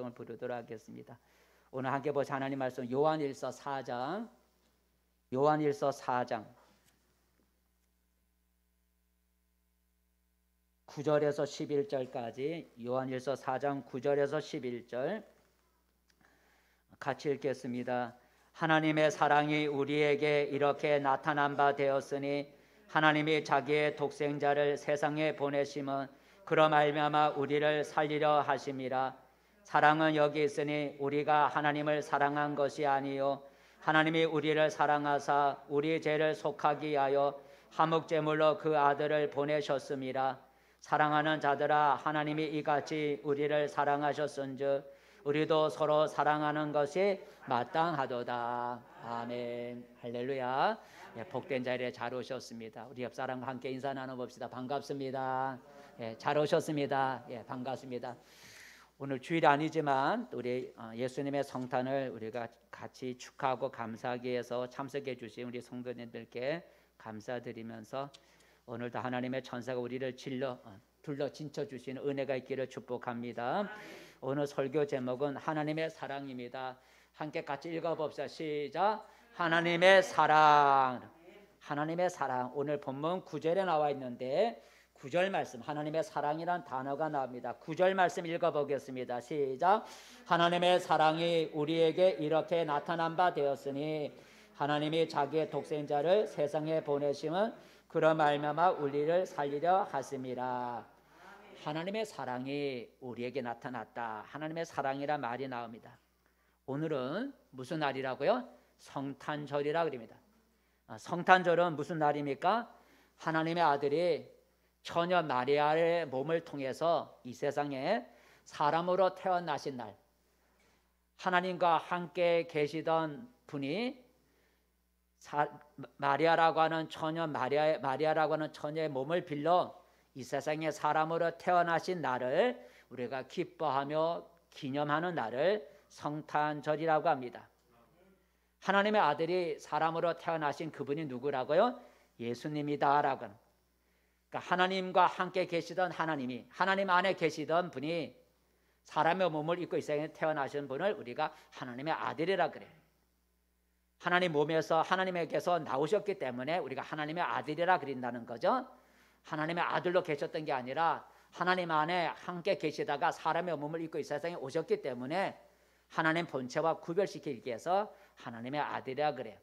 찬송을 부르도록 하겠습니다. 오늘 함께 보신 하나님 말씀 요한일서 4장 9절에서 11절까지 요한일서 4장 9절에서 11절 같이 읽겠습니다. 하나님의 사랑이 우리에게 이렇게 나타난 바 되었으니 하나님이 자기의 독생자를 세상에 보내심은 그로 말미암아 우리를 살리려 하심이라. 사랑은 여기 있으니 우리가 하나님을 사랑한 것이 아니요 하나님이 우리를 사랑하사 우리 죄를 속하기 위하여 화목제물로 그 아들을 보내셨음이라. 사랑하는 자들아, 하나님이 이같이 우리를 사랑하셨은즉 우리도 서로 사랑하는 것이 마땅하도다. 아멘. 할렐루야. 복된 자리에 잘 오셨습니다. 우리 옆 사람과 함께 인사 나눠봅시다. 반갑습니다. 잘 오셨습니다. 반갑습니다. 오늘 주일이 아니지만 우리 예수님의 성탄을 우리가 같이 축하하고 감사하기 위해서 참석해 주신 우리 성도님들께 감사드리면서 오늘도 하나님의 천사가 우리를 둘러 진쳐 주시는 은혜가 있기를 축복합니다. 오늘 설교 제목은 하나님의 사랑입니다. 함께 같이 읽어봅시다. 시작. 하나님의 사랑. 하나님의 사랑. 오늘 본문 9절에 나와 있는데 9절 말씀, 하나님의 사랑이란 단어가 나옵니다. 9절 말씀 읽어보겠습니다. 시작. 하나님의 사랑이 우리에게 이렇게 나타난 바 되었으니 하나님이 자기의 독생자를 세상에 보내심은 그로 말미암아 우리를 살리려 하심이라. 하나님의 사랑이 우리에게 나타났다. 하나님의 사랑이란 말이 나옵니다. 오늘은 무슨 날이라고요? 성탄절이라 그럽니다. 성탄절은 무슨 날입니까? 하나님의 아들이 처녀 마리아의 몸을 통해서 이 세상에 사람으로 태어나신 날, 하나님과 함께 계시던 분이 마리아라고 하는 처녀의 몸을 빌려 이 세상에 사람으로 태어나신 날을 우리가 기뻐하며 기념하는 날을 성탄절이라고 합니다. 하나님의 아들이 사람으로 태어나신 그분이 누구라고요? 예수님이다라고. 그러니까 하나님과 함께 계시던 하나님이, 하나님 안에 계시던 분이 사람의 몸을 입고 이 세상에 태어나신 분을 우리가 하나님의 아들이라 그래요. 하나님 몸에서 하나님에게서 나오셨기 때문에 우리가 하나님의 아들이라 그린다는 거죠. 하나님의 아들로 계셨던 게 아니라 하나님 안에 함께 계시다가 사람의 몸을 입고 이 세상에 오셨기 때문에 하나님 본체와 구별시키기 위해서 하나님의 아들이라 그래요.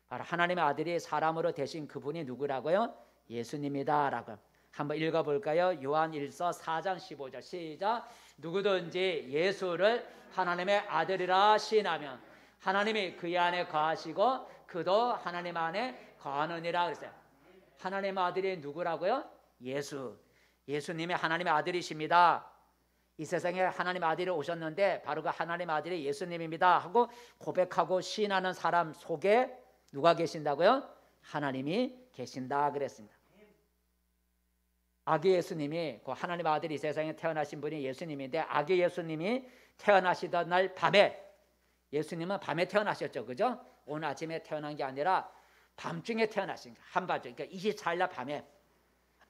바로 하나님의 아들이 사람으로 되신 그분이 누구라고요? 예수님이다라고. 한번 읽어볼까요? 요한일서 4장 15절 시작. 누구든지 예수를 하나님의 아들이라 시인하면 하나님이 그의 안에 거하시고 그도 하나님 안에 거하느니라 그랬어요. 하나님의 아들이 누구라고요? 예수님이 하나님의 아들이십니다. 이 세상에 하나님의 아들이 오셨는데 바로 그 하나님의 아들이 예수님입니다 하고 고백하고 시인하는 사람 속에 누가 계신다고요? 하나님이 계신다 그랬습니다. 아기 예수님이, 그 하나님의 아들이 이 세상에 태어나신 분이 예수님인데 아기 예수님이 태어나시던 날 밤에, 예수님은 밤에 태어나셨죠, 그죠? 오늘 아침에 태어난 게 아니라 밤중에 태어나신 거예요. 한밤중, 그러니까 24일날 밤에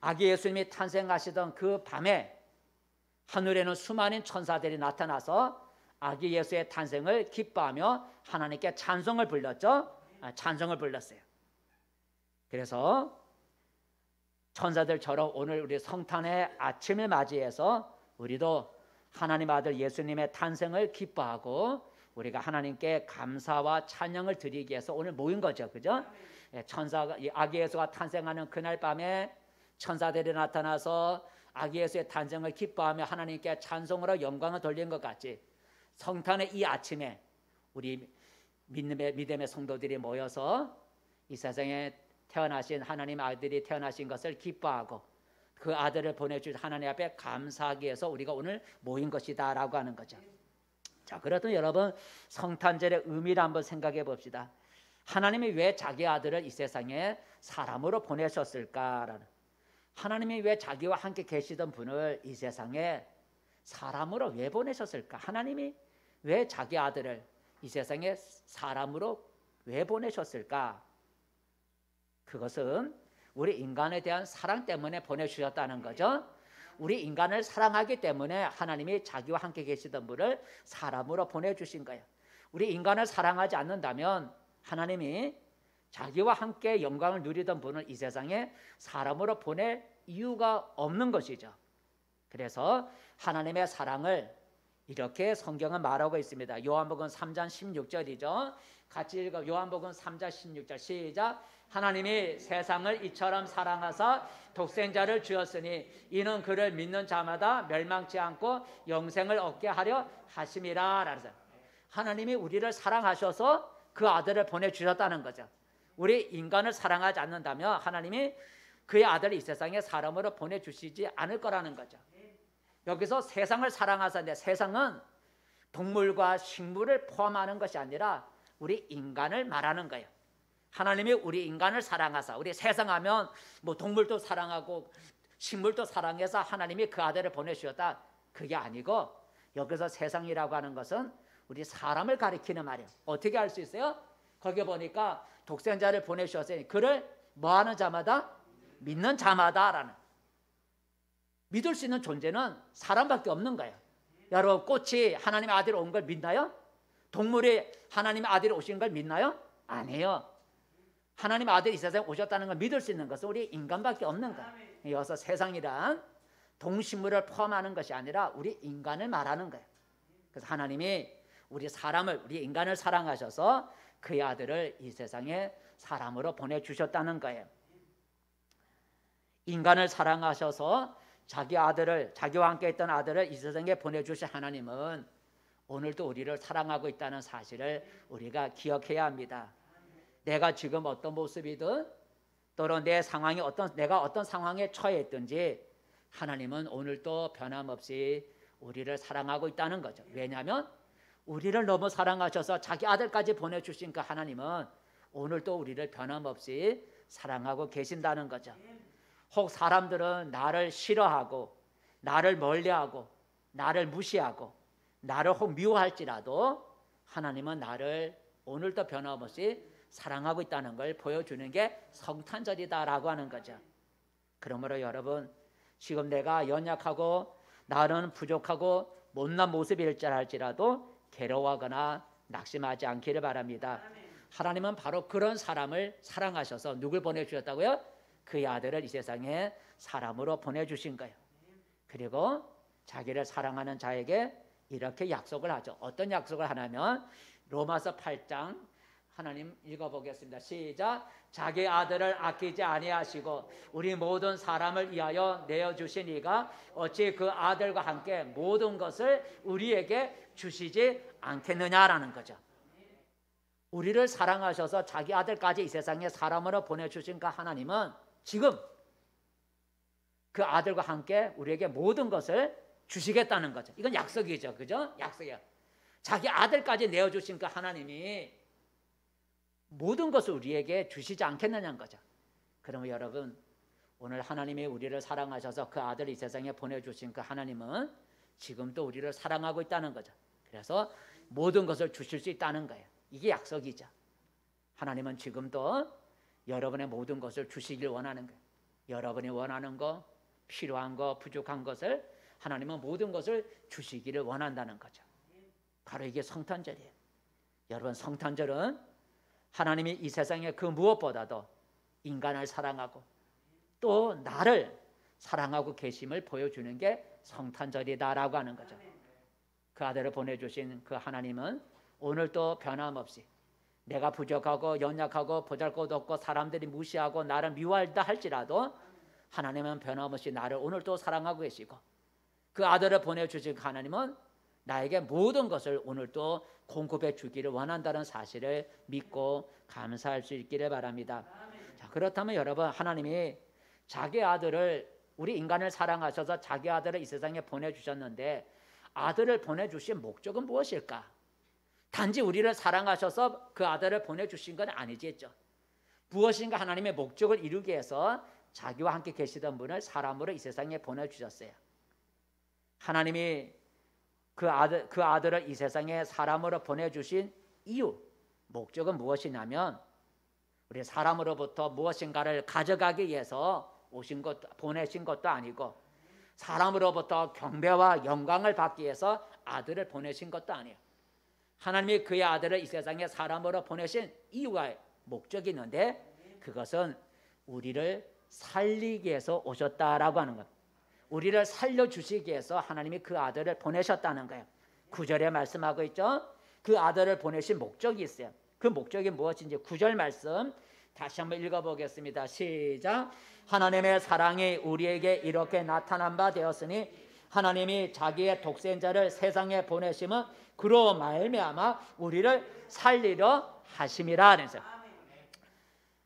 아기 예수님이 탄생하시던 그 밤에 하늘에는 수많은 천사들이 나타나서 아기 예수의 탄생을 기뻐하며 하나님께 찬송을 불렀죠. 찬송을 불렀어요. 그래서 천사들처럼 오늘 우리 성탄의 아침을 맞이해서 우리도 하나님 아들 예수님의 탄생을 기뻐하고 우리가 하나님께 감사와 찬양을 드리기 위해서 오늘 모인 거죠, 그죠? 천사가 아기 예수가 탄생하는 그날 밤에 천사들이 나타나서 아기 예수의 탄생을 기뻐하며 하나님께 찬송으로 영광을 돌린 것 같이 성탄의 이 아침에 우리 믿음의 성도들이 모여서 이 세상에 태어나신 하나님 아들이 태어나신 것을 기뻐하고 그 아들을 보내주신 하나님 앞에 감사하기 위해서 우리가 오늘 모인 것이다라고 하는 거죠. 자, 그렇다면 여러분 성탄절의 의미를 한번 생각해 봅시다. 하나님이 왜 자기 아들을 이 세상에 사람으로 보내셨을까라는, 하나님이 왜 자기와 함께 계시던 분을 이 세상에 사람으로 왜 보내셨을까? 하나님이 왜 자기 아들을 이 세상에 사람으로 왜 보내셨을까? 그것은 우리 인간에 대한 사랑 때문에 보내주셨다는 거죠. 우리 인간을 사랑하기 때문에 하나님이 자기와 함께 계시던 분을 사람으로 보내주신 거예요. 우리 인간을 사랑하지 않는다면 하나님이 자기와 함께 영광을 누리던 분을 이 세상에 사람으로 보낼 이유가 없는 것이죠. 그래서 하나님의 사랑을 이렇게 성경은 말하고 있습니다. 요한복음 3장 16절이죠. 같이 읽어. 요한복음 3장 16절 시작. 하나님이 세상을 이처럼 사랑하사 독생자를 주었으니 이는 그를 믿는 자마다 멸망치 않고 영생을 얻게 하려 하심이라. 라서 하나님이 우리를 사랑하셔서 그 아들을 보내주셨다는 거죠. 우리 인간을 사랑하지 않는다면 하나님이 그의 아들을 이 세상에 사람으로 보내주시지 않을 거라는 거죠. 여기서 세상을 사랑하사인데 세상은 동물과 식물을 포함하는 것이 아니라 우리 인간을 말하는 거예요. 하나님이 우리 인간을 사랑하사, 우리 세상하면 뭐 동물도 사랑하고 식물도 사랑해서 하나님이 그 아들을 보내주셨다, 그게 아니고 여기서 세상이라고 하는 것은 우리 사람을 가리키는 말이에요. 어떻게 알 수 있어요? 거기 보니까 독생자를 보내주셨으니 그를 뭐하는 자마다? 믿는 자마다라는, 믿을 수 있는 존재는 사람밖에 없는 거예요. 여러분, 꽃이 하나님의 아들이 온 걸 믿나요? 동물이 하나님의 아들이 오신 걸 믿나요? 아니에요. 하나님의 아들이 이 세상에 오셨다는 걸 믿을 수 있는 것은 우리 인간밖에 없는 거예요. 여기서 세상이란 동식물을 포함하는 것이 아니라 우리 인간을 말하는 거예요. 그래서 하나님이 우리 사람을, 우리 인간을 사랑하셔서 그의 아들을 이 세상에 사람으로 보내주셨다는 거예요. 인간을 사랑하셔서 자기 아들을, 자기와 함께 있던 아들을 이 세상에 보내주신 하나님은 오늘도 우리를 사랑하고 있다는 사실을 우리가 기억해야 합니다. 내가 지금 어떤 모습이든 또는 내 상황이 내가 어떤 상황에 처해 있든지 하나님은 오늘도 변함없이 우리를 사랑하고 있다는 거죠. 왜냐하면 우리를 너무 사랑하셔서 자기 아들까지 보내주신 그 하나님은 오늘도 우리를 변함없이 사랑하고 계신다는 거죠. 혹 사람들은 나를 싫어하고 나를 멀리하고 나를 무시하고 나를 혹 미워할지라도 하나님은 나를 오늘도 변함없이 사랑하고 있다는 걸 보여주는 게 성탄절이다라고 하는 거죠. 그러므로 여러분, 지금 내가 연약하고 나는 부족하고 못난 모습일지라도 괴로워하거나 낙심하지 않기를 바랍니다. 하나님은 바로 그런 사람을 사랑하셔서 누굴 보내주셨다고요? 그의 아들을 이 세상에 사람으로 보내주신 거예요. 그리고 자기를 사랑하는 자에게 이렇게 약속을 하죠. 어떤 약속을 하냐면 로마서 8장 하나님 읽어보겠습니다. 시작. 자기 아들을 아끼지 아니하시고 우리 모든 사람을 위하여 내어주신 이가 어찌 그 아들과 함께 모든 것을 우리에게 주시지 않겠느냐라는 거죠. 우리를 사랑하셔서 자기 아들까지 이 세상에 사람으로 보내주신 그 하나님은 지금 그 아들과 함께 우리에게 모든 것을 주시겠다는 거죠. 이건 약속이죠. 그죠? 약속이야. 자기 아들까지 내어주신 그 하나님이 모든 것을 우리에게 주시지 않겠느냐는 거죠. 그러면 여러분, 오늘 하나님이 우리를 사랑하셔서 그 아들을 이 세상에 보내주신 그 하나님은 지금도 우리를 사랑하고 있다는 거죠. 그래서 모든 것을 주실 수 있다는 거예요. 이게 약속이죠. 하나님은 지금도 여러분의 모든 것을 주시길 원하는 거예요. 여러분이 원하는 거, 필요한 거, 부족한 것을 하나님은 모든 것을 주시기를 원한다는 거죠. 바로 이게 성탄절이에요. 여러분, 성탄절은 하나님이 이 세상에 그 무엇보다도 인간을 사랑하고 또 나를 사랑하고 계심을 보여주는 게 성탄절이다라고 하는 거죠. 그 아들을 보내주신 그 하나님은 오늘도 변함없이 내가 부족하고 연약하고 보잘것없고 사람들이 무시하고 나를 미워한다 할지라도 하나님은 변함없이 나를 오늘도 사랑하고 계시고 그 아들을 보내주신 그 하나님은 나에게 모든 것을 오늘도 공급해 주기를 원한다는 사실을 믿고 감사할 수 있기를 바랍니다. 자, 그렇다면 여러분, 하나님이 자기 아들을, 우리 인간을 사랑하셔서 자기 아들을 이 세상에 보내주셨는데 아들을 보내주신 목적은 무엇일까? 단지 우리를 사랑하셔서 그 아들을 보내주신 건 아니겠죠. 무엇인가 하나님의 목적을 이루기 위해서 자기와 함께 계시던 분을 사람으로 이 세상에 보내주셨어요. 하나님이 그 아들을 이 세상에 사람으로 보내주신 이유, 목적은 무엇이냐면 우리 사람으로부터 무엇인가를 가져가기 위해서 보내신 것도 아니고 사람으로부터 경배와 영광을 받기 위해서 아들을 보내신 것도 아니에요. 하나님이 그의 아들을 이 세상에 사람으로 보내신 이유가 목적이 있는데 그것은 우리를 살리기 위해서 오셨다라고 하는 것. 우리를 살려주시기 위해서 하나님이 그 아들을 보내셨다는 거예요. 9절에 말씀하고 있죠. 그 아들을 보내신 목적이 있어요. 그 목적이 무엇인지 9절 말씀 다시 한번 읽어보겠습니다. 시작. 하나님의 사랑이 우리에게 이렇게 나타난 바 되었으니 하나님이 자기의 독생자를 세상에 보내심은 그로 말미암아 우리를 살리려 하심이라 하면서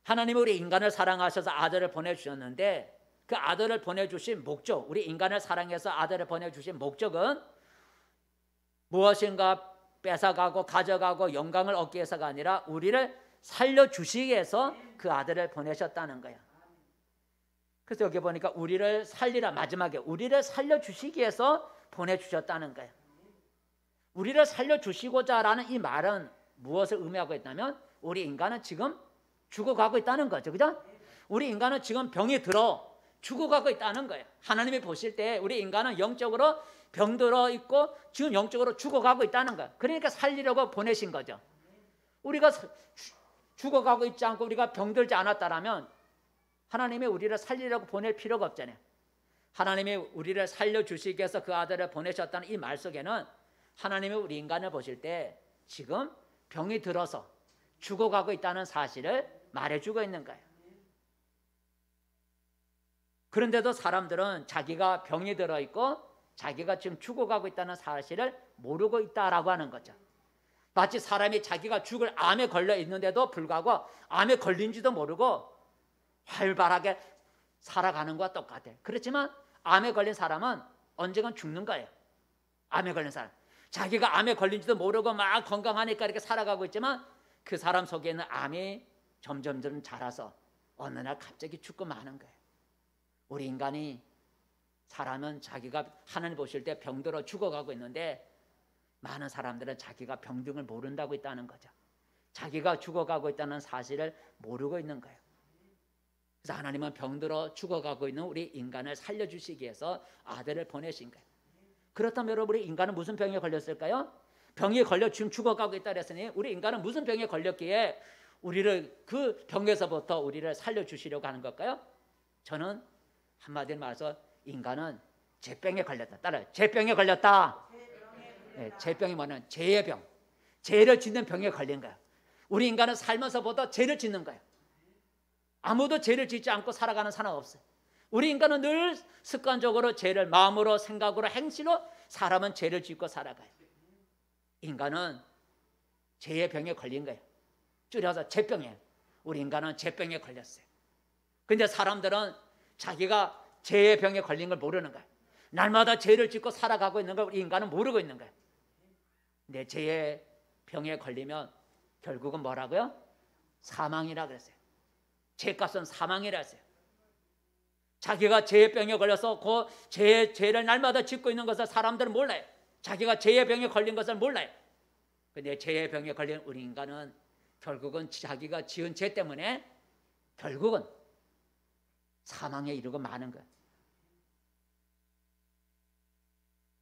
하나님이 우리 인간을 사랑하셔서 아들을 보내주셨는데 그 아들을 보내주신 목적, 우리 인간을 사랑해서 아들을 보내주신 목적은 무엇인가 뺏어가고 가져가고 영광을 얻기 위해서가 아니라 우리를 살려주시기 위해서 그 아들을 보내셨다는 거예요. 그래서 여기 보니까 우리를 살리라, 마지막에 우리를 살려주시기 위해서 보내주셨다는 거예요. 우리를 살려주시고자 라는 이 말은 무엇을 의미하고 있다면 우리 인간은 지금 죽어가고 있다는 거죠. 그죠? 우리 인간은 지금 병이 들어 죽어가고 있다는 거예요. 하나님이 보실 때 우리 인간은 영적으로 병들어 있고 지금 영적으로 죽어가고 있다는 거예요. 그러니까 살리려고 보내신 거죠. 우리가 죽어가고 있지 않고 우리가 병들지 않았다라면 하나님이 우리를 살리려고 보낼 필요가 없잖아요. 하나님이 우리를 살려주시기 위해서 그 아들을 보내셨다는 이 말 속에는 하나님이 우리 인간을 보실 때 지금 병이 들어서 죽어가고 있다는 사실을 말해주고 있는 거예요. 그런데도 사람들은 자기가 병이 들어있고 자기가 지금 죽어가고 있다는 사실을 모르고 있다라고 하는 거죠. 마치 사람이 자기가 죽을 암에 걸려 있는데도 불구하고 암에 걸린지도 모르고 활발하게 살아가는 것과 똑같아요. 그렇지만 암에 걸린 사람은 언젠간 죽는 거예요. 암에 걸린 사람, 자기가 암에 걸린지도 모르고 막 건강하니까 이렇게 살아가고 있지만 그 사람 속에 있는 암이 점점 자라서 어느 날 갑자기 죽고 마는 거예요. 우리 인간이 사람은 자기가 하나님 보실 때 병들어 죽어가고 있는데 많은 사람들은 자기가 병등을 모른다고 있다는 거죠. 자기가 죽어가고 있다는 사실을 모르고 있는 거예요. 그래서 하나님은 병들어 죽어가고 있는 우리 인간을 살려주시기 위해서 아들을 보내신 거예요. 그렇다면 여러분 우리 인간은 무슨 병에 걸렸을까요? 병에 걸려 지금 죽어가고 있다 그랬으니 우리 인간은 무슨 병에 걸렸기에 우리를 그 병에서부터 우리를 살려주시려고 하는 걸까요? 저는 한마디로 말해서 인간은 죄병에 걸렸다. 따라요. 죄병에 걸렸다. 네, 죄병이 뭐냐면 죄의 병. 죄를 짓는 병에 걸린 거예요. 우리 인간은 살면서부터 죄를 짓는 거예요. 아무도 죄를 짓지 않고 살아가는 사람 없어요. 우리 인간은 늘 습관적으로 죄를 마음으로 생각으로 행실로 사람은 죄를 짓고 살아가요. 인간은 죄의 병에 걸린 거예요. 줄여서 죄병이에요. 우리 인간은 죄병에 걸렸어요. 근데 사람들은 자기가 죄의 병에 걸린 걸 모르는 거예요. 날마다 죄를 짓고 살아가고 있는 걸 우리 인간은 모르고 있는 거예요. 근데 죄의 병에 걸리면 결국은 뭐라고요? 사망이라 그랬어요. 죄값은 사망이라 했어요. 자기가 죄의 병에 걸려서 그 죄를 날마다 짓고 있는 것을 사람들은 몰라요. 자기가 죄의 병에 걸린 것을 몰라요. 근데 죄의 병에 걸린 우리 인간은 결국은 자기가 지은 죄 때문에 결국은 사망에 이르고 마는 거예요.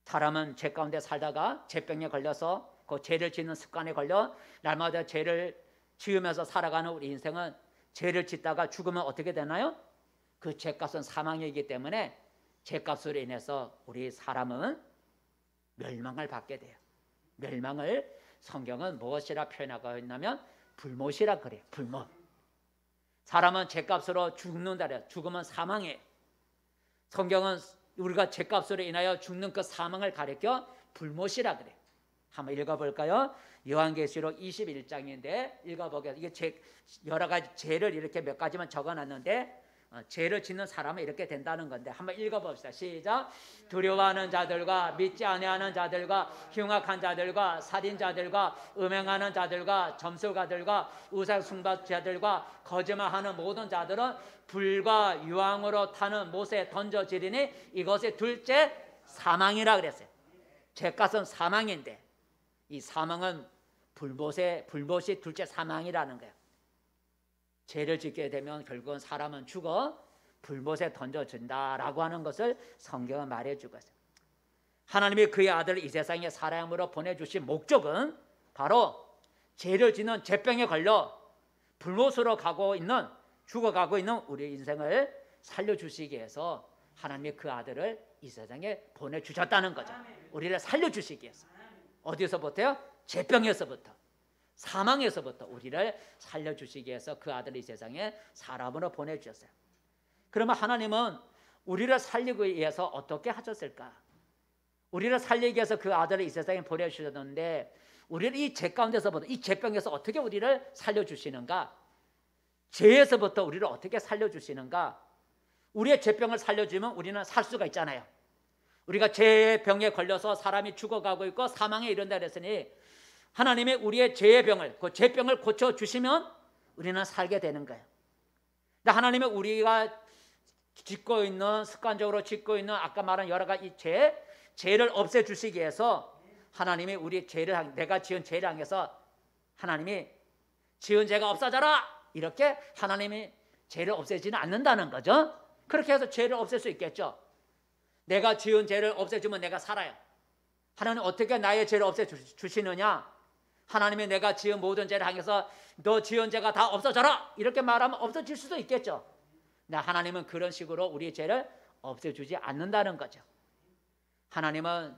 사람은 죄 가운데 살다가 죄병에 걸려서 그 죄를 짓는 습관에 걸려 날마다 죄를 지으면서 살아가는 우리 인생은 죄를 짓다가 죽으면 어떻게 되나요? 그 죄값은 사망이기 때문에 죄값으로 인해서 우리 사람은 멸망을 받게 돼요. 멸망을 성경은 무엇이라 표현하고 있냐면 불못이라 그래요. 불못. 사람은 죄값으로 죽는다 그래요. 죽으면 사망이에요. 성경은 우리가 죄값으로 인하여 죽는 그 사망을 가리켜 불못이라 그래요. 한번 읽어볼까요? 요한계시록 21장인데 읽어보겠습니다. 이게 여러 가지 죄를 이렇게 몇 가지만 적어놨는데 죄를 짓는 사람은 이렇게 된다는 건데 한번 읽어봅시다. 시작. 두려워하는 자들과 믿지 아니하는 자들과 흉악한 자들과 살인자들과 음행하는 자들과 점술가들과 우상숭배자들과 거짓말하는 모든 자들은 불과 유황으로 타는 못에 던져지리니 이것의 둘째 사망이라 그랬어요. 죄값은 사망인데 이 사망은 불못이 둘째 사망이라는 거예요. 죄를 짓게 되면 결국은 사람은 죽어 불못에 던져준다라고 하는 것을 성경은 말해주고 있어요. 하나님이 그의 아들을 이 세상에 사람으로 보내주신 목적은 바로 죄를 짓는 죄병에 걸려 불못으로 죽어가고 있는 우리의 인생을 살려주시기 위해서 하나님이 그 아들을 이 세상에 보내주셨다는 거죠. 우리를 살려주시기 위해서. 어디서부터요? 죄병에서부터, 사망에서부터 우리를 살려주시기 위해서 그 아들을 이 세상에 사람으로 보내주셨어요. 그러면 하나님은 우리를 살리기 위해서 어떻게 하셨을까? 우리를 살리기 위해서 그 아들을 이 세상에 보내주셨는데 우리를 이 죄 가운데서부터, 이 죄병에서 어떻게 우리를 살려주시는가? 죄에서부터 우리를 어떻게 살려주시는가? 우리의 죄병을 살려주면 우리는 살 수가 있잖아요. 우리가 죄의 병에 걸려서 사람이 죽어가고 있고 사망에 이른다 그랬으니 하나님이 우리의 죄의 병을, 그 죄병을 고쳐주시면 우리는 살게 되는 거예요. 근데 하나님이 우리가 짓고 있는, 습관적으로 짓고 있는 아까 말한 여러 가지 죄를 없애주시기 위해서 하나님이 우리 죄를, 내가 지은 죄를 향해서 하나님이 지은 죄가 없어져라, 이렇게 하나님이 죄를 없애지는 않는다는 거죠. 그렇게 해서 죄를 없앨 수 있겠죠. 내가 지은 죄를 없애주면 내가 살아요. 하나님 어떻게 나의 죄를 없애주시느냐? 하나님이 내가 지은 모든 죄를 향해서 너 지은 죄가 다 없어져라, 이렇게 말하면 없어질 수도 있겠죠. 근데 하나님은 그런 식으로 우리의 죄를 없애주지 않는다는 거죠. 하나님은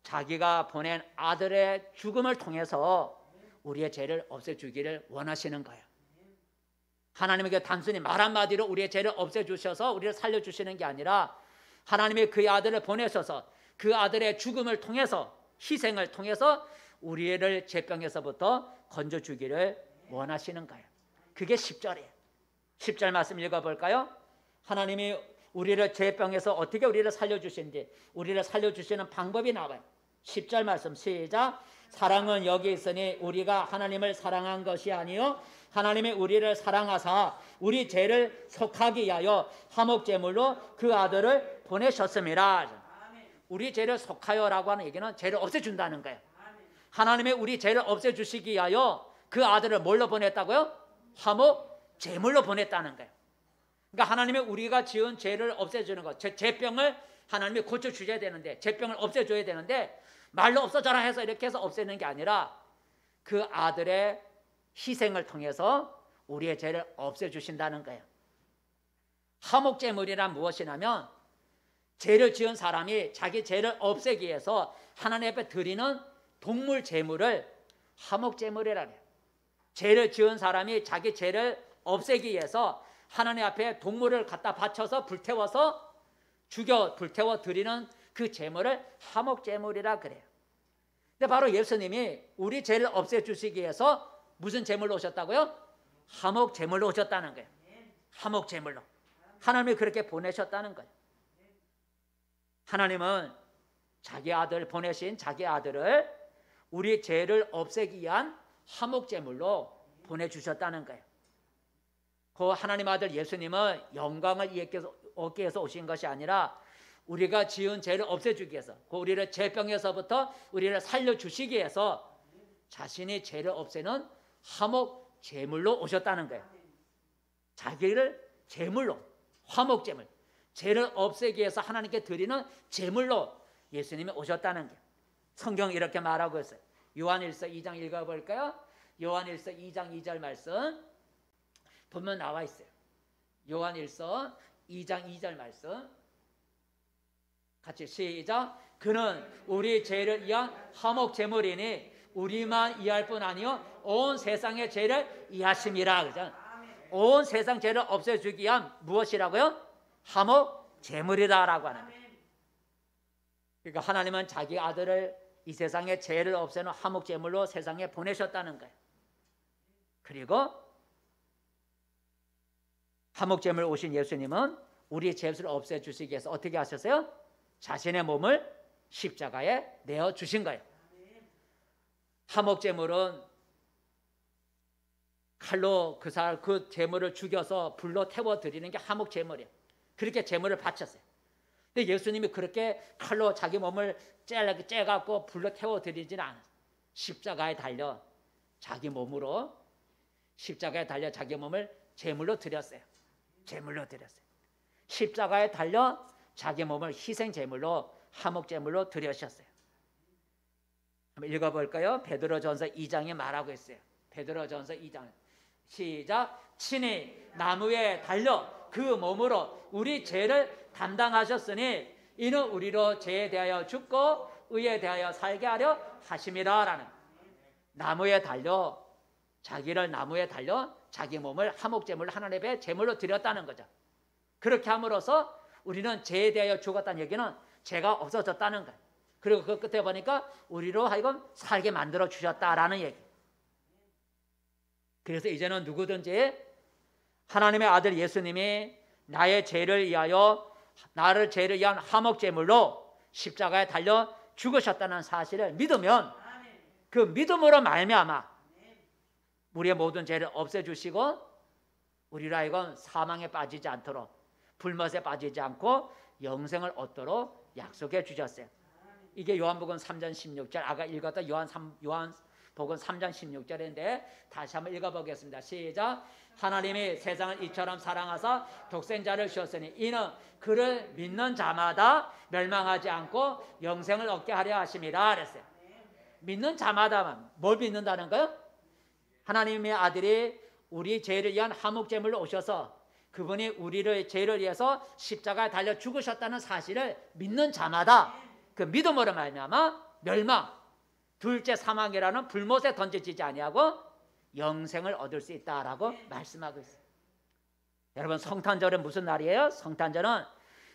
자기가 보낸 아들의 죽음을 통해서 우리의 죄를 없애주기를 원하시는 거예요. 하나님에게 단순히 말 한마디로 우리의 죄를 없애주셔서 우리를 살려주시는 게 아니라 하나님이 그의 아들을 보내셔서 그 아들의 죽음을 통해서, 희생을 통해서 우리를 죄병에서부터 건져주기를 원하시는 거예요. 그게 10절이에요. 10절 말씀 읽어볼까요? 하나님이 우리를 죄병에서 어떻게 우리를 살려주시는지, 우리를 살려주시는 방법이 나와요. 10절 말씀 시작. 사랑은 여기 있으니 우리가 하나님을 사랑한 것이 아니요 하나님이 우리를 사랑하사 우리 죄를 속하기 위하여 화목제물로 그 아들을 보내셨습니다. 우리 죄를 속하여라고 하는 얘기는 죄를 없애준다는 거예요. 하나님이 우리 죄를 없애주시기 위하여 그 아들을 뭘로 보냈다고요? 화목제물로 보냈다는 거예요. 그러니까 하나님이 우리가 지은 죄를 없애주는 것, 죄병을 하나님이 고쳐주셔야 되는데, 죄병을 없애줘야 되는데 말로 없어져라 해서 이렇게 해서 없애는 게 아니라 그 아들의 희생을 통해서 우리의 죄를 없애주신다는 거예요. 화목제물이란 무엇이냐면 죄를 지은 사람이 자기 죄를 없애기 위해서 하나님 앞에 드리는 동물 제물을 화목제물이라 해요. 죄를 지은 사람이 자기 죄를 없애기 위해서 하나님 앞에 동물을 갖다 바쳐서 불태워서 불태워 드리는 그 제물을 화목제물이라 그래요. 근데 바로 예수님이 우리 죄를 없애주시기 위해서 무슨 제물로 오셨다고요? 화목제물로 오셨다는 거예요. 화목제물로. 하나님이 그렇게 보내셨다는 거예요. 하나님은 자기 아들 보내신 자기 아들을 우리 죄를 없애기 위한 화목제물로 보내주셨다는 거예요. 그 하나님 아들 예수님은 영광을 얻기 위해서 오신 것이 아니라 우리가 지은 죄를 없애주기 위해서, 그 우리를 죄병에서부터 우리를 살려주시기 위해서 자신이 죄를 없애는 화목제물로 오셨다는 거예요. 자기를 제물로, 화목제물, 죄를 없애기 위해서 하나님께 드리는 제물로 예수님이 오셨다는 거예요. 성경이 이렇게 말하고 있어요. 요한일서 2장 읽어볼까요? 요한일서 2장 2절 말씀 보면 나와 있어요. 요한일서 2장 2절 말씀 같이 시작. 그는 우리 죄를 위한 화목제물이니 우리만 이해할 뿐 아니요 온 세상의 죄를 이해하심이라. 그죠? 온 세상 죄를 없애주기 위한 무엇이라고요? 화목제물이다라고 하는 거예요. 그러니까 하나님은 자기 아들을 이 세상의 죄를 없애는 화목제물로 세상에 보내셨다는 거예요. 그리고 화목제물 오신 예수님은 우리 죄를 없애주시기 위해서 어떻게 하셨어요? 자신의 몸을 십자가에 내어주신 거예요. 화목제물은 칼로 그 제물을 죽여서 불로 태워드리는 게 화목제물이에요. 그렇게 제물을 바쳤어요. 근데 예수님이 그렇게 칼로 자기 몸을 째갖고 불로 태워드리지는 않았어요. 십자가에 달려 자기 몸으로 십자가에 달려 자기 몸을 제물로 드렸어요. 제물로 드렸어요. 십자가에 달려 자기 몸을 희생 제물로 화목 제물로 드리셨어요. 한번 읽어볼까요? 베드로전서 2장에 말하고 있어요. 베드로전서 2장 시작. 친히 나무에 달려 그 몸으로 우리 죄를 담당하셨으니 이는 우리로 죄에 대하여 죽고 의에 대하여 살게 하려 하심이라. 라는 나무에 달려 나무에 달려 자기 몸을 화목제물로 하나님 앞에 제물로 드렸다는 거죠. 그렇게 함으로써 우리는 죄에 대하여 죽었다는 얘기는 죄가 없어졌다는 거예요. 그리고 그 끝에 보니까 우리로 하여금 살게 만들어 주셨다라는 얘기. 그래서 이제는 누구든지 하나님의 아들 예수님이 나의 죄를 위하여 죄를 위한 화목제물로 십자가에 달려 죽으셨다는 사실을 믿으면 그 믿음으로 말미암아 우리의 모든 죄를 없애주시고 우리로 하여금 사망에 빠지지 않도록 불못에 빠지지 않고 영생을 얻도록 약속해 주셨어요. 이게 요한복음 3장 16절 아까 읽었던 요한복음 3장 16절인데 다시 한번 읽어보겠습니다. 시작. 하나님이 세상을 이처럼 사랑하사 독생자를 주셨으니 이는 그를 믿는 자마다 멸망하지 않고 영생을 얻게 하려 하심이라 그랬어요. 믿는 자마다만 뭘 믿는다는 거예요? 하나님의 아들이 우리 죄를 위한 화목제물로 오셔서 그분이 우리를 죄를 위해서 십자가에 달려 죽으셨다는 사실을 믿는 자마다 그 믿음으로 말미암아 멸망, 둘째 사망이라는 불못에 던져지지 아니하고 영생을 얻을 수 있다라고 말씀하고 있어요. 여러분 성탄절은 무슨 날이에요? 성탄절은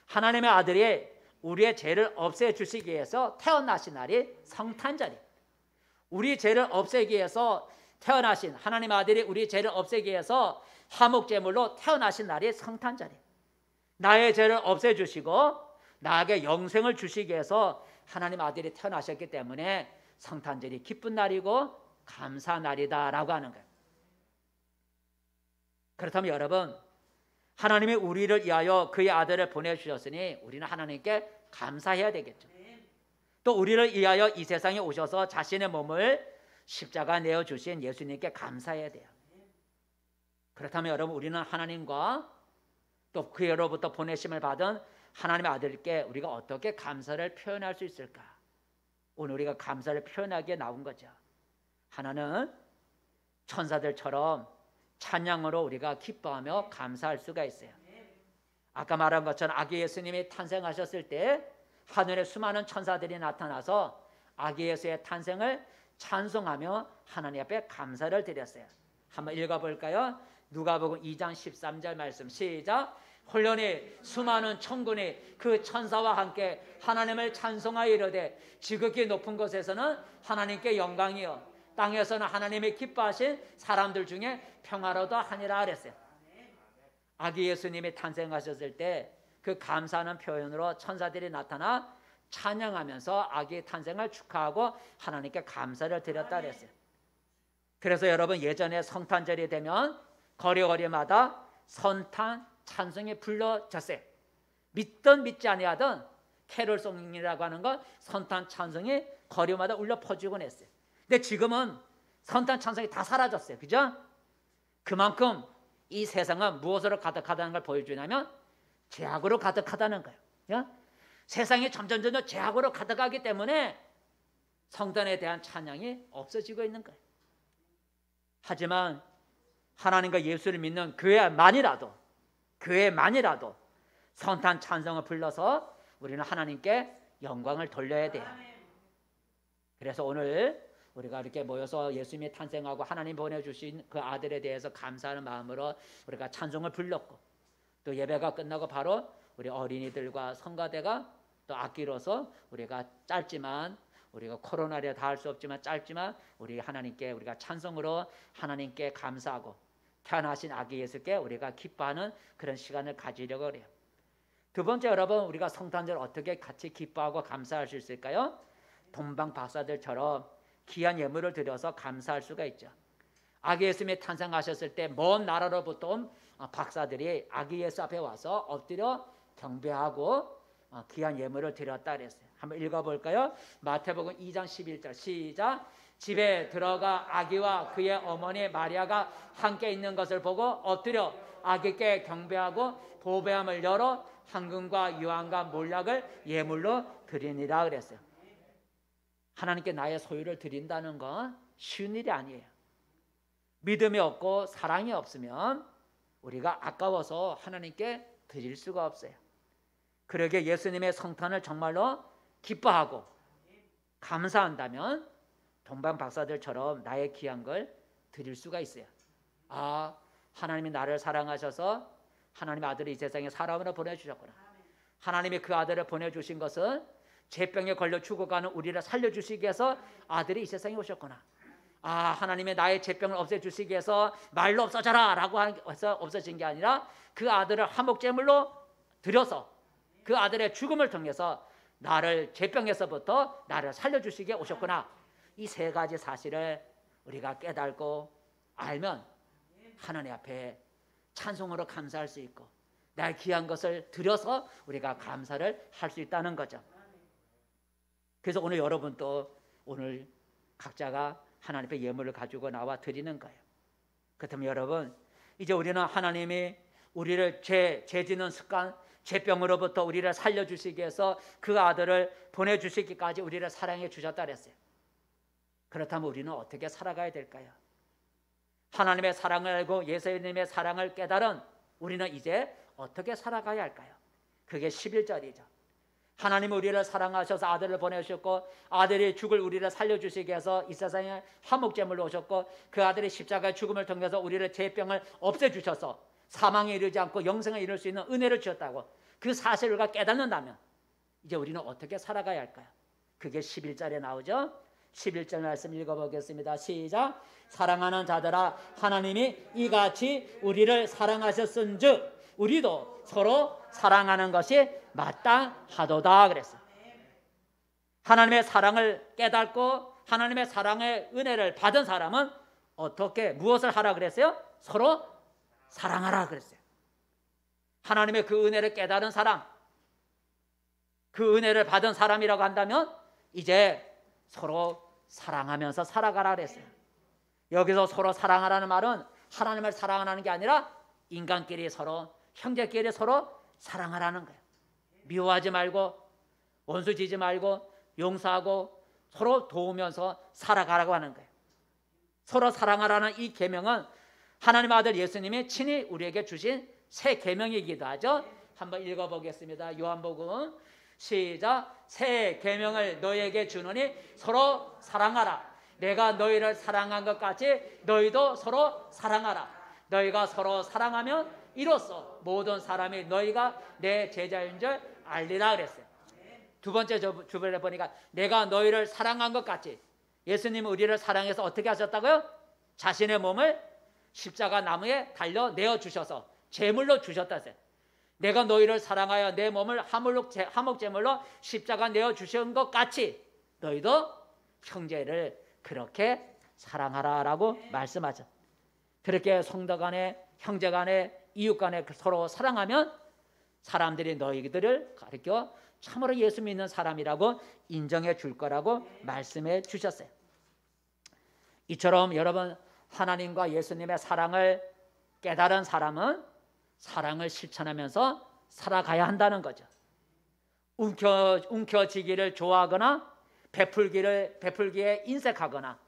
하나님의 아들이 우리의 죄를 없애주시기 위해서 태어나신 날이 성탄절이에요. 우리 죄를 없애기 위해서 태어나신 하나님의 아들이 우리 죄를 없애기 위해서 화목제물로 태어나신 날이 성탄절이에요. 나의 죄를 없애주시고 나에게 영생을 주시기 위해서 하나님 아들이 태어나셨기 때문에 성탄절이 기쁜 날이고 감사 날이다라고 하는 거예요. 그렇다면 여러분 하나님이 우리를 위하여 그의 아들을 보내주셨으니 우리는 하나님께 감사해야 되겠죠. 또 우리를 위하여 이 세상에 오셔서 자신의 몸을 십자가 내어주신 예수님께 감사해야 돼요. 그렇다면 여러분 우리는 하나님과 또 그로부터 보내심을 받은 하나님의 아들께 우리가 어떻게 감사를 표현할 수 있을까? 오늘 우리가 감사를 표현하기에 나온 거죠. 하나는 천사들처럼 찬양으로 우리가 기뻐하며 감사할 수가 있어요. 아까 말한 것처럼 아기 예수님이 탄생하셨을 때 하늘에 수많은 천사들이 나타나서 아기 예수의 탄생을 찬송하며 하나님 앞에 감사를 드렸어요. 한번 읽어볼까요? 누가복음 2장 13절 말씀 시작. 홀련히 수많은 천군이 그 천사와 함께 하나님을 찬송하여 이르되 지극히 높은 곳에서는 하나님께 영광이요 땅에서는 하나님이 기뻐하신 사람들 중에 평화로다 하니라 그랬어요. 아기 예수님이 탄생하셨을 때 그 감사하는 표현으로 천사들이 나타나 찬양하면서 아기 탄생을 축하하고 하나님께 감사를 드렸다 그랬어요. 그래서 여러분 예전에 성탄절이 되면 거리마다 성탄 찬송이 불러졌어요. 믿든 믿지 아니하든 캐롤송이라고 하는 건 성탄 찬송이 거리마다 울려 퍼지곤 했어요. 근데 지금은 성탄 찬송이 다 사라졌어요. 그죠? 그만큼 이 세상은 무엇으로 가득하다는 걸 보여주냐면 죄악으로 가득하다는 거예요. 세상이 점점 죄악으로 가득하기 때문에 성탄에 대한 찬양이 없어지고 있는 거예요. 하지만 하나님과 예수를 믿는 교회만이라도 성탄 찬송을 불러서 우리는 하나님께 영광을 돌려야 돼요. 그래서 오늘 우리가 이렇게 모여서 예수님이 탄생하고 하나님 보내주신 그 아들에 대해서 감사하는 마음으로 우리가 찬송을 불렀고 또 예배가 끝나고 바로 우리 어린이들과 성가대가 또 악기로서 우리가 짧지만 우리가 코로나에 다 할 수 없지만 짧지만 우리 하나님께 우리가 찬송으로 하나님께 감사하고 태어나신 아기 예수께 우리가 기뻐하는 그런 시간을 가지려고 그래요. 두 번째 여러분 우리가 성탄절 어떻게 같이 기뻐하고 감사할 수 있을까요? 동방 박사들처럼 귀한 예물을 드려서 감사할 수가 있죠. 아기 예수님이 탄생하셨을 때 먼 나라로부터 온 박사들이 아기 예수 앞에 와서 엎드려 경배하고 귀한 예물을 드렸다 그랬어요. 한번 읽어볼까요? 마태복음 2장 11절 시작. 집에 들어가 아기와 그의 어머니 마리아가 함께 있는 것을 보고 엎드려 아기께 경배하고 보배함을 열어 황금과 유황과 몰락을 예물로 드리니라 그랬어요. 하나님께 나의 소유를 드린다는 건 쉬운 일이 아니에요. 믿음이 없고 사랑이 없으면 우리가 아까워서 하나님께 드릴 수가 없어요. 그러게 예수님의 성탄을 정말로 기뻐하고 감사한다면 동방 박사들처럼 나의 귀한 걸 드릴 수가 있어요. 아, 하나님이 나를 사랑하셔서 하나님의 아들을 이 세상에 사람으로 보내주셨구나. 하나님이 그 아들을 보내주신 것은 죄병에 걸려 죽어가는 우리를 살려주시기 위해서 아들이 이 세상에 오셨구나. 아, 하나님의 나의 죄병을 없애주시기 위해서 말로 없어져라 라고 해서 없어진 게 아니라 그 아들을 화목제물로 드려서 그 아들의 죽음을 통해서 나를 죄병에서부터 나를 살려주시기 위해 오셨구나. 이 세 가지 사실을 우리가 깨닫고 알면 하나님 앞에 찬송으로 감사할 수 있고 나의 귀한 것을 드려서 우리가 감사를 할 수 있다는 거죠. 그래서 오늘 여러분도 오늘 각자가 하나님 앞에 예물을 가지고 나와 드리는 거예요. 그렇다면 여러분, 이제 우리는 하나님이 우리를 죄 짓는 습관, 죄병으로부터 우리를 살려주시기 위해서 그 아들을 보내주시기까지 우리를 사랑해 주셨다 그랬어요. 그렇다면 우리는 어떻게 살아가야 될까요? 하나님의 사랑을 알고 예수님의 사랑을 깨달은 우리는 이제 어떻게 살아가야 할까요? 그게 11절이죠. 하나님은 우리를 사랑하셔서 아들을 보내주셨고 아들이 죽을 우리를 살려주시기 위해서 이 세상에 화목제물로 오셨고 그 아들이 십자가의 죽음을 통해서 우리를 죄병을 없애주셔서 사망에 이르지 않고 영생에 이룰 수 있는 은혜를 주셨다고 그 사실을 우리가 깨닫는다면 이제 우리는 어떻게 살아가야 할까요? 그게 11절에 나오죠. 11절 말씀 읽어보겠습니다. 시작. 사랑하는 자들아 하나님이 이같이 우리를 사랑하셨은즉 우리도 서로 사랑하는 것이 마땅하도다 그랬어요. 하나님의 사랑을 깨닫고 하나님의 사랑의 은혜를 받은 사람은 어떻게 무엇을 하라 그랬어요? 서로 사랑하라 그랬어요. 하나님의 그 은혜를 깨달은 사람, 그 은혜를 받은 사람이라고 한다면 이제 서로 사랑하면서 살아가라 그랬어요. 여기서 서로 사랑하라는 말은 하나님을 사랑하는 게 아니라 인간끼리 서로 형제끼리 서로 사랑하라는 거예요. 미워하지 말고 원수 지지 말고 용서하고 서로 도우면서 살아가라고 하는 거예요. 서로 사랑하라는 이 계명은 하나님 아들 예수님이 친히 우리에게 주신 새 계명이기도 하죠. 한번 읽어보겠습니다. 요한복음 시작. 새 계명을 너희에게 주노니 서로 사랑하라. 내가 너희를 사랑한 것 같이 너희도 서로 사랑하라. 너희가 서로 사랑하면 이로써 모든 사람이 너희가 내 제자인 줄 알리라 그랬어요. 두 번째 주변에 보니까 내가 너희를 사랑한 것 같이 예수님은 우리를 사랑해서 어떻게 하셨다고요? 자신의 몸을 십자가 나무에 달려 내어주셔서 제물로 주셨다 했어요. 내가 너희를 사랑하여 내 몸을 화목제물로 십자가 내어주신 것 같이 너희도 형제를 그렇게 사랑하라라고 말씀하죠. 그렇게 성도 간에 형제 간에 이웃 간에 서로 사랑하면 사람들이 너희들을 가르쳐 참으로 예수 믿는 사람이라고 인정해 줄 거라고 말씀해 주셨어요. 이처럼 여러분 하나님과 예수님의 사랑을 깨달은 사람은 사랑을 실천하면서 살아가야 한다는 거죠. 움켜쥐기를 좋아하거나 베풀기에 인색하거나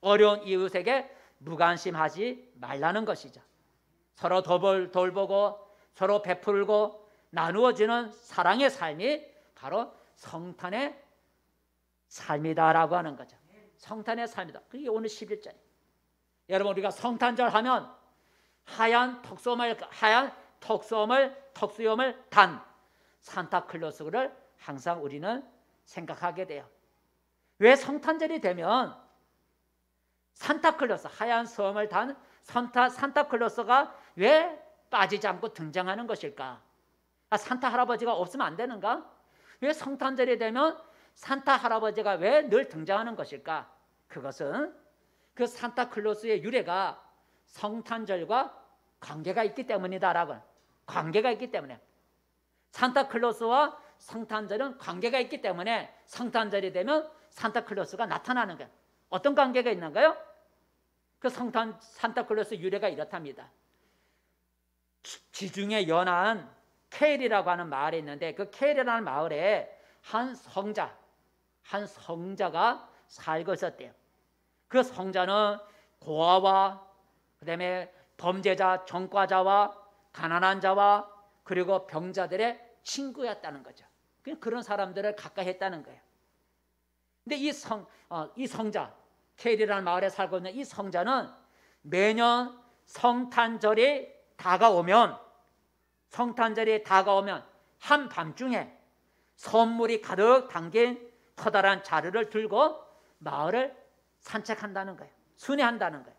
어려운 이웃에게 무관심하지 말라는 것이죠. 서로 돌보고 서로 베풀고 나누어지는 사랑의 삶이 바로 성탄의 삶이다라고 하는 거죠. 성탄의 삶이다. 그게 오늘 11절. 여러분 우리가 성탄절 하면 하얀 턱수염을 단 산타클로스를 항상 우리는 생각하게 돼요. 왜 성탄절이 되면 산타클로스 하얀 수염을 단 산타클로스가 왜 빠지지 않고 등장하는 것일까? 산타 할아버지가 없으면 안 되는가? 왜 성탄절이 되면 산타 할아버지가 왜 늘 등장하는 것일까? 그것은 그 산타클로스의 유래가 성탄절과 관계가 있기 때문이다라고. 관계가 있기 때문에 산타클로스와 성탄절은 관계가 있기 때문에 성탄절이 되면 산타클로스가 나타나는 거예요. 어떤 관계가 있는가요? 그 산타클로스 유래가 이렇답니다. 지중해 연안 케일이라고 하는 마을이 있는데 그 케일이라는 마을에 한 성자가 살고 있었대요. 그 성자는 고아와 그다음에 범죄자, 전과자와 가난한 자와 그리고 병자들의 친구였다는 거죠. 그런 사람들을 가까이 했다는 거예요. 근데 이 성자, 케일이라는 마을에 살고 있는 이 성자는 매년 성탄절이 다가오면 한밤중에 선물이 가득 담긴 커다란 자루를 들고 마을을 산책한다는 거예요. 순회한다는 거예요.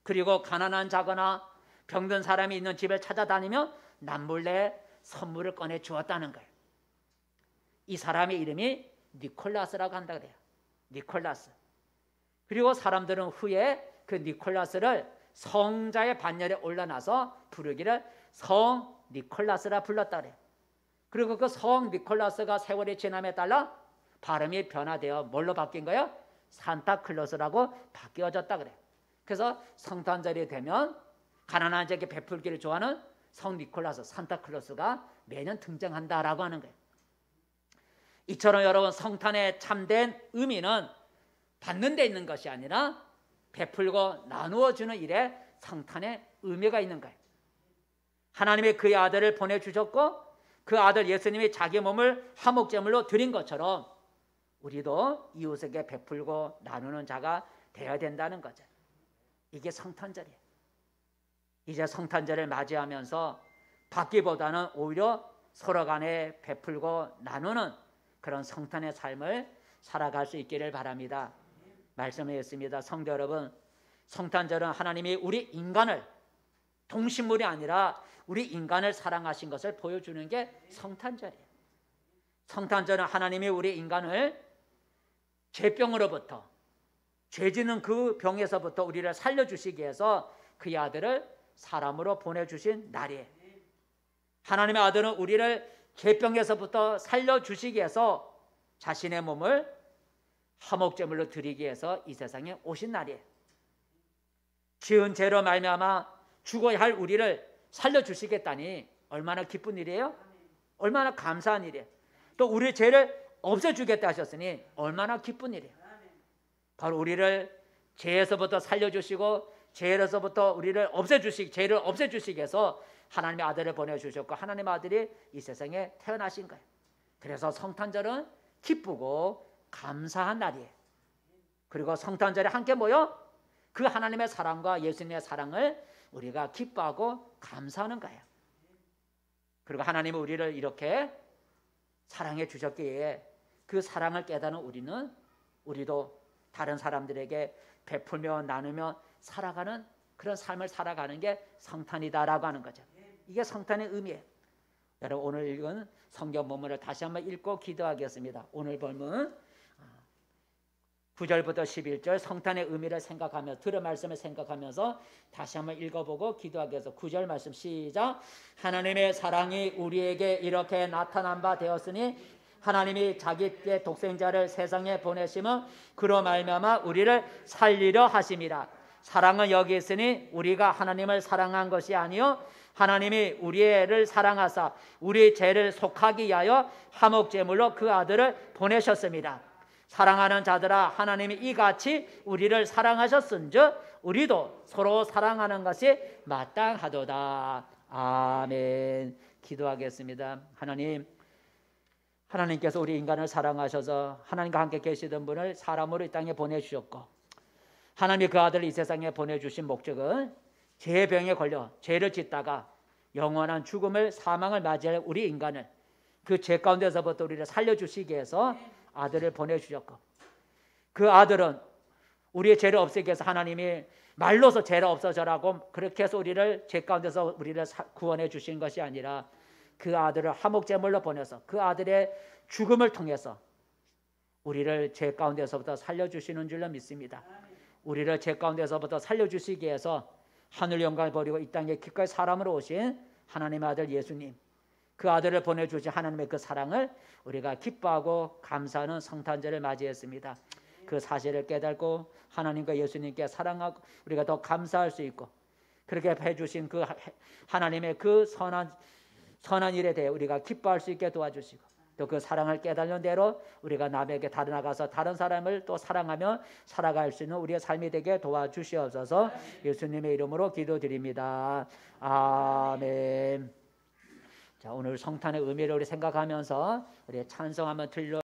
그리고 가난한 자거나 병든 사람이 있는 집을 찾아다니며 남몰래 선물을 꺼내 주었다는 거예요. 이 사람의 이름이 니콜라스라고 한다 그래요. 니콜라스. 그리고 사람들은 후에 그 니콜라스를 성자의 반열에 올라나서 부르기를 성 니콜라스라 불렀다 그래요. 그리고 그 성 니콜라스가 세월이 지남에 따라 발음이 변화되어 뭘로 바뀐 거예요? 산타클로스라고 바뀌어졌다 그래요. 그래서 성탄절이 되면 가난한 자에게 베풀기를 좋아하는 성 니콜라스, 산타클로스가 매년 등장한다라고 하는 거예요. 이처럼 여러분 성탄의 참된 의미는 받는 데 있는 것이 아니라 베풀고 나누어 주는 일에 성탄의 의미가 있는 거예요. 하나님이 그의 아들을 보내주셨고 그 아들 예수님이 자기 몸을 화목제물로 드린 것처럼 우리도 이웃에게 베풀고 나누는 자가 되어야 된다는 거죠. 이게 성탄절이에요. 이제 성탄절을 맞이하면서 받기보다는 오히려 서로 간에 베풀고 나누는 그런 성탄의 삶을 살아갈 수 있기를 바랍니다. 말씀드렸습니다. 성도 여러분, 성탄절은 하나님이 우리 인간을 동식물이 아니라 우리 인간을 사랑하신 것을 보여주는 게 성탄절이에요. 성탄절은 하나님이 우리 인간을 죄병으로부터 죄지는 그 병에서부터 우리를 살려주시기 위해서 그의 아들을 사람으로 보내주신 날이에요. 하나님의 아들은 우리를 죄병에서부터 살려주시기 위해서 자신의 몸을 화목제물로 드리기 위해서 이 세상에 오신 날이에요. 지은 죄로 말미암아 죽어야 할 우리를 살려주시겠다니 얼마나 기쁜 일이에요? 얼마나 감사한 일이에요. 또 우리 죄를 없애주겠다 하셨으니 얼마나 기쁜 일이에요. 바로 우리를 죄에서부터 살려주시고 죄에서부터 우리를 죄를 없애주시기 위해서 하나님의 아들을 보내주셨고 하나님의 아들이 이 세상에 태어나신 거예요. 그래서 성탄절은 기쁘고 감사한 날이에요. 그리고 성탄절에 함께 모여 그 하나님의 사랑과 예수님의 사랑을 우리가 기뻐하고 감사하는 거예요. 그리고 하나님은 우리를 이렇게 사랑해 주셨기에 그 사랑을 깨닫는 우리도 다른 사람들에게 베풀며 나누며 살아가는 그런 삶을 살아가는 게 성탄이다라고 하는 거죠. 이게 성탄의 의미예요. 여러분 오늘 읽은 성경 본문을 다시 한번 읽고 기도하겠습니다. 오늘 본문 9절부터 11절 성탄의 의미를 생각하며 들은 말씀을 생각하면서 다시 한번 읽어보고 기도하겠습니다. 9절 말씀 시작. 하나님의 사랑이 우리에게 이렇게 나타난 바 되었으니 하나님이 자기의 독생자를 세상에 보내심은 그로 말미암아 우리를 살리려 하심이라. 사랑은 여기 있으니 우리가 하나님을 사랑한 것이 아니요 하나님이 우리를 사랑하사 우리 죄를 속하기 위하여 화목제물로 그 아들을 보내셨습니다. 사랑하는 자들아 하나님이 이같이 우리를 사랑하셨은즉 우리도 서로 사랑하는 것이 마땅하도다. 아멘. 기도하겠습니다. 하나님께서 우리 인간을 사랑하셔서 하나님과 함께 계시던 분을 사람으로 이 땅에 보내주셨고 하나님이 그 아들을 이 세상에 보내주신 목적은 죄병에 걸려 죄를 짓다가 영원한 죽음을 사망을 맞이할 우리 인간을 그 죄 가운데서부터 우리를 살려주시기 위해서 아들을 보내주셨고 그 아들은 우리의 죄를 없애기 위해서 하나님이 말로서 죄를 없어져라고 그렇게 해서 우리를 죄 가운데서 우리를 구원해 주신 것이 아니라 그 아들을 화목제물로 보내서 그 아들의 죽음을 통해서 우리를 죄 가운데서부터 살려주시는 줄로 믿습니다. 우리를 죄 가운데서부터 살려주시기 위해서 하늘 영광을 버리고 이 땅에 기꺼이 사람으로 오신 하나님의 아들 예수님 그 아들을 보내주신 하나님의 그 사랑을 우리가 기뻐하고 감사하는 성탄절을 맞이했습니다. 그 사실을 깨닫고 하나님과 예수님께 사랑하고 우리가 더 감사할 수 있고 그렇게 해주신 그 하나님의 그 선한 일에 대해 우리가 기뻐할 수 있게 도와주시고 또 그 사랑을 깨달는 대로 우리가 남에게 나가서 다른 사람을 또 사랑하며 살아갈 수 있는 우리의 삶이 되게 도와주시옵소서. 예수님의 이름으로 기도드립니다. 아멘. 자, 오늘 성탄의 의미를 우리 생각하면서 우리 찬송 한번 들려